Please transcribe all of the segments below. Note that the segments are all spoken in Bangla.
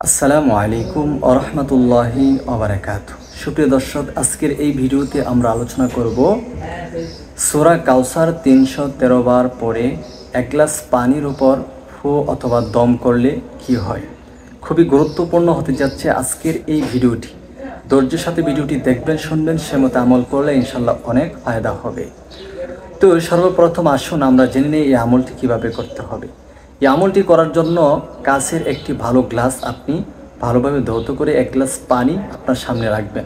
আসসালামু আলাইকুম ওয়া রাহমাতুল্লাহি ওয়া বারাকাতুহু। সুপ্রিয় দর্শক, আজকের এই ভিডিওতে আমরা আলোচনা করব সূরা কাউসার ৩১৩ বার পরে এক গ্লাস পানির উপর ফু অথবা দম করলে কি হয়। খুবই গুরুত্বপূর্ণ হতে যাচ্ছে আজকের এই ভিডিওটি। ধৈর্যের সাথে ভিডিওটি দেখবেন, শুনবেন, সে মতো আমল করলে ইনশাল্লাহ অনেক ফায়দা হবে। তো সর্বপ্রথম আসুন আমরা জেনে নিই এই আমলটি কীভাবে করতে হবে। এই আমলটি করার জন্য কাছের একটি ভালো গ্লাস আপনি ভালোভাবে ধৌত করে এক গ্লাস পানি আপনার সামনে রাখবেন।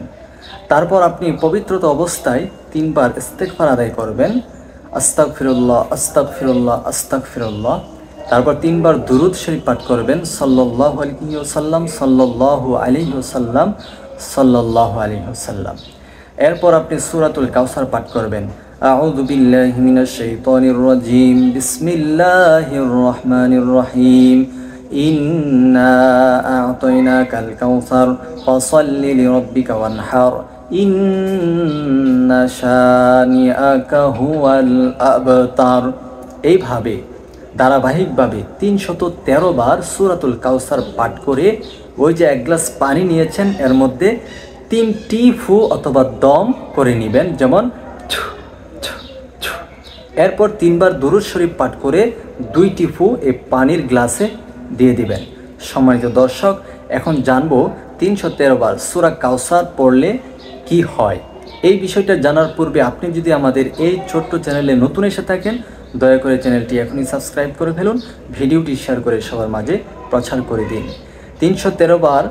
তারপর আপনি পবিত্রতা অবস্থায় ৩ বার ইস্তেগফার আদায় করবেন, আস্তাগফিরুল্লাহ আস্তাগফিরুল্লাহ আস্তাগফিরুল্লাহ। তারপর ৩ বার দুরূদ শরীফ পাঠ করবেন, সাল্লাল্লাহু আলাইহি ওয়াসাল্লাম সাল্লাল্লাহু আলাইহি ওয়াসাল্লাম সাল্লাল্লাহু আলাইহি ওয়াসাল্লাম। এরপর আপনি সূরাতুল কাউসার পাঠ করবেন, আউযু বিল্লাহি মিনাশ শাইতানির রাজীম, বিসমিল্লাহির রহমানির রহিম, ইন্না আ'তাইনাকাল কাউসার ফাসাল্লি লিরাব্বিকা ওয়ানহার, ইন্না শানিআকা হুয়াল আবতার। এইভাবে ধারাবাহিকভাবে ৩১৩ বার সূরাতুল কাউসার পাঠ করে ওই যে এক গ্লাস পানি নিয়েছেন এর মধ্যে ৩টি ফু অথবা দম করে নেবেন, যেমন এরপর ৩ বার দুরূদ শরীফ পাঠ করে ২টি ফু এই পানির গ্লাসে দিয়ে দিবেন। সম্মানিত দর্শক, এখন জানবো ৩১৩ বার সূরা কাউসার পড়লে কি হয়। এই বিষয়টা জানার পূর্বে আপনি যদি আমাদের এই ছোট্ট চ্যানেলে নতুন এসে থাকেন, দয়া করে চ্যানেলটি এখনই সাবস্ক্রাইব করে ফেলুন, ভিডিওটি শেয়ার করে সবার মাঝে প্রচার করে দিন। ৩১৩ বার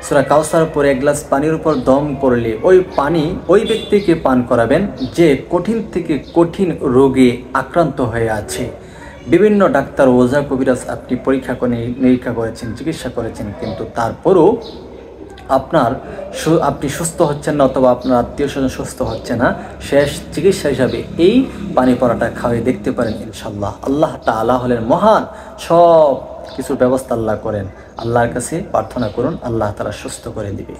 সূরা কাউসার পরে এক গ্লাস পানির উপর দম করলে ওই পানি ওই ব্যক্তিকে পান করাবেন যে কঠিন থেকে কঠিন রোগে আক্রান্ত হয়ে আছে। বিভিন্ন ডাক্তার, ওঝা, কবিরাজ আপনি পরীক্ষা করে নিরীক্ষা করেছেন, চিকিৎসা করেছেন, কিন্তু তারপরও আপনি সুস্থ হচ্ছেন না অথবা আপনার আত্মীয় স্বজন সুস্থ হচ্ছে না। শেষ চিকিৎসা হিসাবে এই পানি পড়াটা খাওয়াই দেখতে পারেন ইনশাল্লাহ। আল্লাহ তাআলা হলেন মহান, সব কিছুর ব্যবস্থা আল্লাহ করেন। আল্লাহর কাছে প্রার্থনা করুন, আল্লাহ তাআলা সুস্থ করে দিবে।